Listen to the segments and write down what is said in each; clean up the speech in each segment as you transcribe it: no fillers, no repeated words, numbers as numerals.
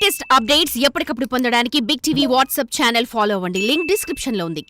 Latest updates ఎప్పటికప్పుడు పొందడానికి Big TV WhatsApp channel follow అవ్వండి. లింక్ డిస్క్రిప్షన్ లో ఉంది.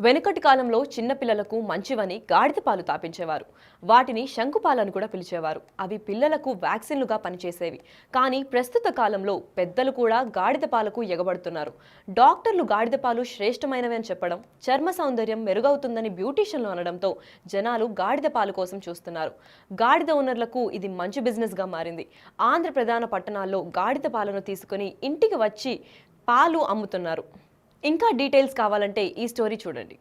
వెనుకటి కాలంలో చిన్నపిల్లలకు మంచివని గాడిద పాలు తాపించేవారు. వాటిని శంకుపాలని కూడా పిలిచేవారు. అవి పిల్లలకు వ్యాక్సిన్లుగా పనిచేసేవి. కానీ ప్రస్తుత కాలంలో పెద్దలు కూడా గాడిద పాలకు ఎగబడుతున్నారు. డాక్టర్లు గాడిద పాలు శ్రేష్టమైనవి అని చెప్పడం, చర్మ సౌందర్యం మెరుగవుతుందని బ్యూటీషియన్లు అనడంతో జనాలు గాడిద పాలు కోసం చూస్తున్నారు. గాడిద ఓనర్లకు ఇది మంచి బిజినెస్గా మారింది. ఆంధ్ర ప్రధాన పట్టణాల్లో గాడిద పాలను తీసుకుని ఇంటికి వచ్చి పాలు అమ్ముతున్నారు. ఇంకా డీటెయిల్స్ కావాలంటే ఈ స్టోరీ చూడండి.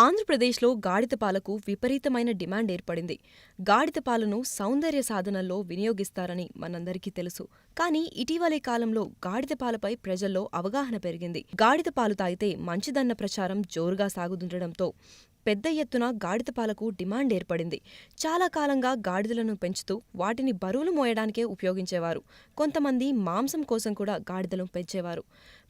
ఆంధ్రప్రదేశ్లో గాడిద పాలకు విపరీతమైన డిమాండ్ ఏర్పడింది. గాడిద పాలను సౌందర్య సాధనల్లో వినియోగిస్తారని మనందరికీ తెలుసు. కానీ ఇటీవలి కాలంలో గాడిద పాలపై ప్రజల్లో అవగాహన పెరిగింది. గాడిద పాలు తాగితే మంచిదన్న ప్రచారం జోరుగా సాగుతుండటంతో పెద్ద ఎత్తున గాడిద పాలకు డిమాండ్ ఏర్పడింది. చాలా కాలంగా గాడిదలను పెంచుతూ వాటిని బరువులు మోయడానికే ఉపయోగించేవారు. కొంతమంది మాంసం కోసం కూడా గాడిదలను పెంచేవారు.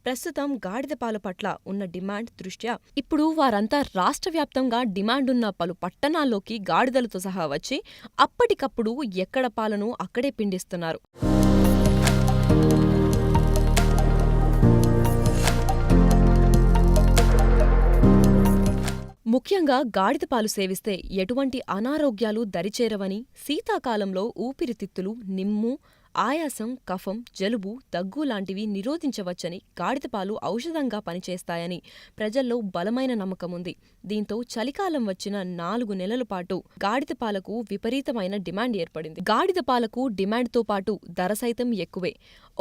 ప్రస్తుతం గాడిద పాల పట్ల ఉన్న డిమాండ్ దృష్ట్యా ఇప్పుడు వారంతా రాష్ట్ర వ్యాప్తంగా డిమాండున్న పలు పట్టణాల్లోకి గాడిదలతో సహా వచ్చి అప్పటికప్పుడు ఎక్కడ పాలను అక్కడే పిండిస్తున్నారు. ముఖ్యంగా గాడిద పాలు సేవిస్తే ఎటువంటి అనారోగ్యాలు దరిచేరవని, శీతాకాలంలో ఊపిరితిత్తులు, నిమ్ము, ఆయాసం, కఫం, జలుబు, దగ్గు లాంటివి నిరోధించవచ్చని, గాడిద పాలు ఔషధంగా పనిచేస్తాయని ప్రజల్లో బలమైన నమ్మకముంది. దీంతో చలికాలం వచ్చిన 4 నెలల పాటు గాడిద పాలకు విపరీతమైన డిమాండ్ ఏర్పడింది. గాడిద పాలకు డిమాండ్తో పాటు ధర సైతం ఎక్కువే.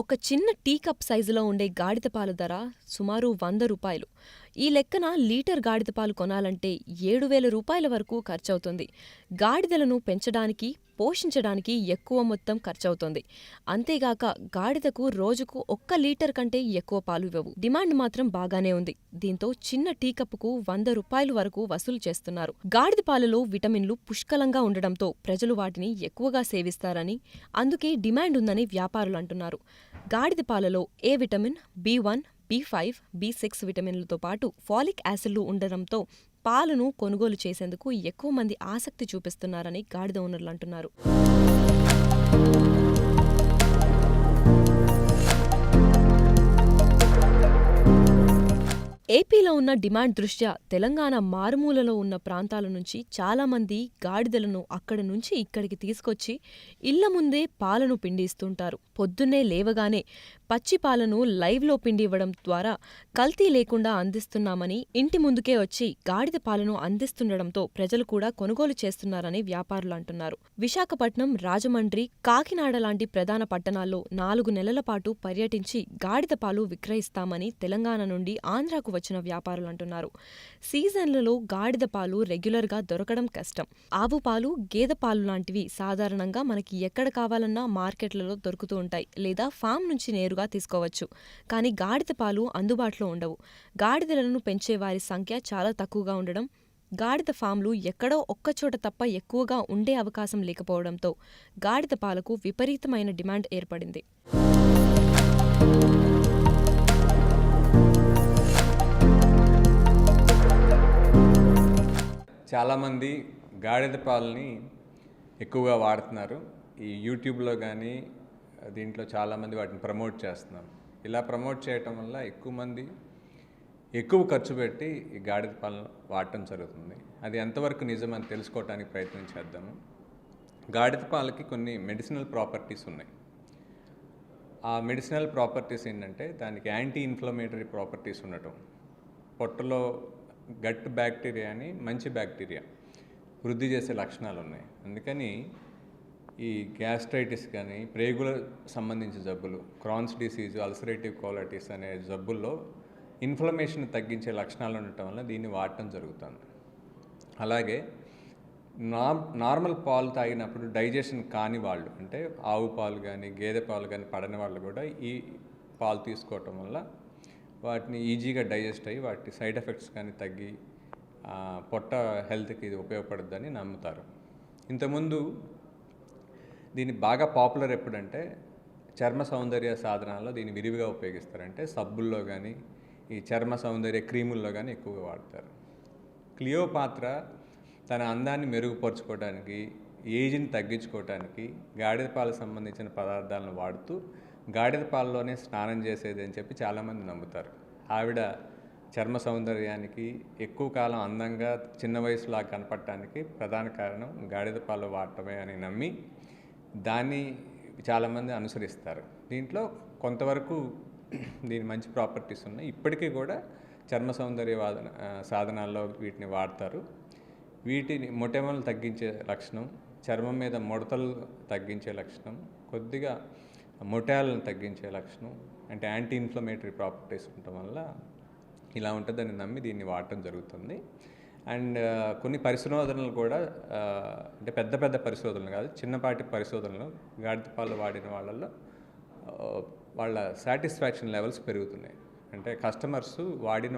ఒక చిన్న టీ కప్ సైజులో ఉండే గాడిద పాల ధర సుమారు 100 రూపాయలు. ఈ లెక్కన లీటర్ గాడిద పాలు కొనాలంటే 7,000 రూపాయల వరకు ఖర్చవుతుంది. గాడిదలను పెంచడానికి, పోషించడానికి ఎక్కువ మొత్తం ఖర్చవుతోంది. అంతేగాక గాడిదకు రోజుకు 1 లీటర్ కంటే ఎక్కువ పాలు ఇవ్వవు. డిమాండ్ మాత్రం బాగానే ఉంది. దీంతో చిన్న టీ కప్పుకు 100 రూపాయల వరకు వసూలు చేస్తున్నారు. గాడిద పాలలో విటమిన్లు పుష్కలంగా ఉండడంతో ప్రజలు వాటిని ఎక్కువగా సేవిస్తారని, అందుకే డిమాండ్ ఉందని వ్యాపారులు అంటున్నారు. గాడిద పాలలో ఏ విటమిన్, B1, B5, B6 విటమిన్లతో పాటు ఫాలిక్ యాసిడ్లు ఉండడంతో పాలను కొనుగోలు చేసేందుకు ఎక్కువ మంది ఆసక్తి చూపిస్తున్నారని గాడిద ఓనర్లు అంటున్నారు. ఏపీలో ఉన్న డిమాండ్ దృష్ట్యా తెలంగాణ మారుమూలలో ఉన్న ప్రాంతాల నుంచి చాలామంది గాడిదలను అక్కడి నుంచి ఇక్కడికి తీసుకొచ్చి ఇళ్ల ముందే పాలను పిండిస్తుంటారు. పొద్దున్నే లేవగానే పచ్చి పాలను లైవ్లో పిండి ఇవ్వడం ద్వారా కల్తీ లేకుండా అందిస్తున్నామని ఇంటి ముందుకే వచ్చి గాడిద పాలను అందిస్తుండటంతో ప్రజలు కూడా కొనుగోలు చేస్తున్నారని వ్యాపారులు అంటున్నారు. విశాఖపట్నం, రాజమండ్రి, కాకినాడ లాంటి ప్రధాన పట్టణాల్లో 4 నెలల పాటు పర్యటించి గాడిద పాలు విక్రయిస్తామని తెలంగాణ నుండి ఆంధ్రాకు వచ్చిన వ్యాపారులు అంటున్నారు. సీజన్లలో గాడిద పాలు రెగ్యులర్గా దొరకడం కష్టం. ఆవు పాలు, గేదె పాలు లాంటివి సాధారణంగా మనకి ఎక్కడ కావాలన్నా మార్కెట్లలో దొరుకుతూ ఉంటాయి, లేదా ఫామ్ నుంచి నేరుగా తీసుకోవచ్చు. కానీ గాడిద పాలు అందుబాటులో ఉండవు. గాడిదలను పెంచే వారి సంఖ్య చాలా తక్కువగా ఉండడం, గాడిద ఫామ్లు ఎక్కడో ఒక్కచోట తప్ప ఎక్కువగా ఉండే అవకాశం లేకపోవడంతో గాడిద పాలకు విపరీతమైన డిమాండ్ ఏర్పడింది. చాలామంది గాడిద పాలని ఎక్కువగా వాడుతున్నారు. ఈ యూట్యూబ్లో కానీ దీంట్లో చాలామంది వాటిని ప్రమోట్ చేస్తున్నారు. ఇలా ప్రమోట్ చేయటం వల్ల ఎక్కువ మంది ఎక్కువ ఖర్చు పెట్టి ఈ గాడిద పాలను వాడటం జరుగుతుంది. అది ఎంతవరకు నిజమని తెలుసుకోవడానికి ప్రయత్నం చేద్దాము. గాడిద పాలకి కొన్ని మెడిసినల్ ప్రాపర్టీస్ ఉన్నాయి. ఆ మెడిసినల్ ప్రాపర్టీస్ ఏంటంటే దానికి యాంటీ ఇన్ఫ్లమేటరీ ప్రాపర్టీస్ ఉండటం, పొట్టలో గట్ బ్యాక్టీరియా అని మంచి బ్యాక్టీరియా వృద్ధి చేసే లక్షణాలు ఉన్నాయి. అందుకని ఈ గ్యాస్ట్రైటిస్ కానీ, ప్రేగుల సంబంధించిన జబ్బులు, క్రాన్స్ డిసీజు, అల్సరేటివ్ కోలైటిస్ అనే జబ్బుల్లో ఇన్ఫ్లమేషన్ తగ్గించే లక్షణాలు ఉండటం వల్ల దీన్ని వాడటం జరుగుతుంది. అలాగే నార్మల్ పాలు తాగినప్పుడు డైజెషన్ కాని వాళ్ళు, అంటే ఆవు పాలు కానీ గేదె పాలు కానీ పడని వాళ్ళు కూడా ఈ పాలు తీసుకోవటం వల్ల వాటిని ఈజీగా డైజెస్ట్ అయ్యి వాటి సైడ్ ఎఫెక్ట్స్ కానీ తగ్గి పొట్ట హెల్త్కి ఇది ఉపయోగపడుతుందని నమ్ముతారు. ఇంతకుముందు దీన్ని బాగా పాపులర్ ఎప్పుడంటే చర్మ సౌందర్య సాధనాల్లో దీన్ని విరివిగా ఉపయోగిస్తారంటే సబ్బుల్లో కానీ ఈ చర్మ సౌందర్య క్రీముల్లో కానీ ఎక్కువగా వాడతారు. క్లియోపాత్ర తన అందాన్ని మెరుగుపరుచుకోవడానికి, ఏజ్ని తగ్గించుకోవడానికి గాడిద పాలకు సంబంధించిన పదార్థాలను వాడుతూ గాడిద పాలలోనే స్నానం చేసేది అని చెప్పి చాలామంది నమ్ముతారు. ఆవిడ చర్మ సౌందర్యానికి, ఎక్కువ కాలం అందంగా చిన్న వయసులా కనపడటానికి ప్రధాన కారణం గాడిద పాలు వాడటమే అని నమ్మి దాన్ని చాలామంది అనుసరిస్తారు. దీంట్లో కొంతవరకు దీని మంచి ప్రాపర్టీస్ ఉన్నాయి. ఇప్పటికీ కూడా చర్మ సౌందర్య సాధనాల్లో వీటిని వాడతారు. వీటిని మొటిమలు తగ్గించే లక్షణం, చర్మం మీద ముడతలు తగ్గించే లక్షణం, కొద్దిగా మొటాలను తగ్గించే లక్షణం, అంటే యాంటీ ఇన్ఫ్లమేటరీ ప్రాపర్టీస్ ఉండటం వల్ల ఇలా ఉంటుందని నమ్మి దీన్ని వాడటం జరుగుతుంది. అండ్ కొన్ని పరిశోధనలు కూడా అంటే పెద్ద పెద్ద పరిశోధనలు కాదు, చిన్నపాటి పరిశోధనలు గాడిద పాలు వాడిన వాళ్ళల్లో వాళ్ళ సాటిస్ఫాక్షన్ లెవెల్స్ పెరుగుతున్నాయి. అంటే కస్టమర్స్ వాడిన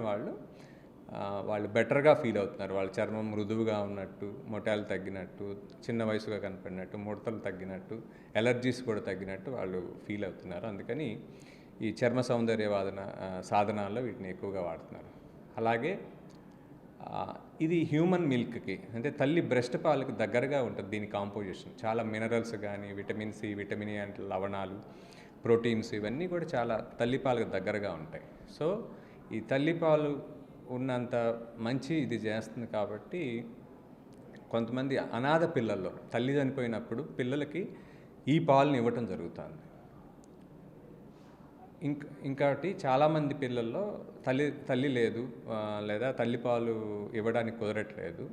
వాళ్ళు బెటర్గా ఫీల్ అవుతున్నారు. వాళ్ళ చర్మం మృదువుగా ఉన్నట్టు, మొటాలు తగ్గినట్టు, చిన్న వయసుగా కనపడినట్టు, ముడతలు తగ్గినట్టు, ఎలర్జీస్ కూడా తగ్గినట్టు వాళ్ళు ఫీల్ అవుతున్నారు. అందుకని ఈ చర్మ సౌందర్య సాధనాల్లో వీటిని ఎక్కువగా వాడుతున్నారు. అలాగే ఇది హ్యూమన్ మిల్క్కి, అంటే తల్లి బ్రెస్ట్ పాలకి దగ్గరగా ఉంటుంది దీని కాంపోజిషన్. చాలా మినరల్స్ కానీ, విటమిన్ సి, విటమిన్ ఏ అంటే లవణాలు, ప్రోటీన్స్, ఇవన్నీ కూడా చాలా తల్లిపాలకు దగ్గరగా ఉంటాయి. సో ఈ తల్లిపాలు ఉన్నంత మంచి ఇది చేస్తుంది. కాబట్టి కొంతమంది అనాథ పిల్లల్లో తల్లి చనిపోయినప్పుడు పిల్లలకి ఈ పాలను ఇవ్వటం జరుగుతుంది. ఇంకోటి చాలామంది పిల్లల్లో తల్లి లేదు, లేదా తల్లిపాలు ఇవ్వడానికి కుదరట్లేదు.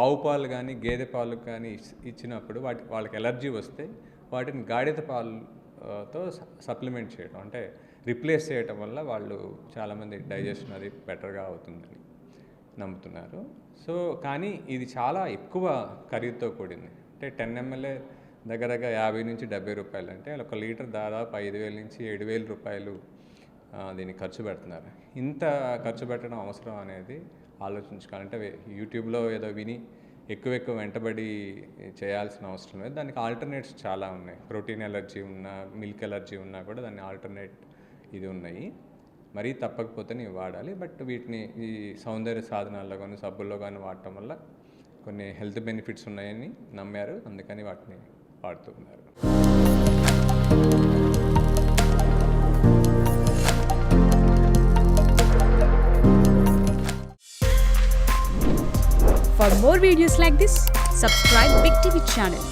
ఆవు పాలు కానీ గేదె పాలు కానీ ఇచ్చినప్పుడు వాళ్ళకి ఎలర్జీ వస్తే వాటిని గాడిద పాలుతో సప్లిమెంట్ చేయడం, అంటే రిప్లేస్ చేయటం వల్ల వాళ్ళు చాలామంది డైజెషన్ అది బెటర్గా అవుతుందని నమ్ముతున్నారు. సో కానీ ఇది చాలా ఎక్కువ ఖరీదుతో కూడింది. అంటే 10 ml దగ్గరగా 50 నుంచి 70 రూపాయలు, అంటే 1 లీటర్ దాదాపు 5,000 నుంచి 7,000 రూపాయలు దీన్ని ఖర్చు పెడుతున్నారు. ఇంత ఖర్చు పెట్టడం అవసరం అనేది ఆలోచించుకోవాలంటే యూట్యూబ్లో ఏదో విని ఎక్కువ వెంటబడి చేయాల్సిన అవసరం లేదు. దానికి ఆల్టర్నేట్స్ చాలా ఉన్నాయి. ప్రోటీన్ ఎలర్జీ ఉన్నా, మిల్క్ ఎలర్జీ ఉన్నా కూడా దాన్ని ఆల్టర్నేట్ ఇది ఉన్నాయి. మరీ తప్పకపోతే ఇవి వాడాలి. బట్ వీటిని ఈ సౌందర్య సాధనాల్లో కానీ సబ్బుల్లో కానీ వాడటం వల్ల కొన్ని హెల్త్ బెనిఫిట్స్ ఉన్నాయని నమ్మారు, అందుకని వాటిని వాడుతున్నారు. For more videos like this, subscribe Big TV channel.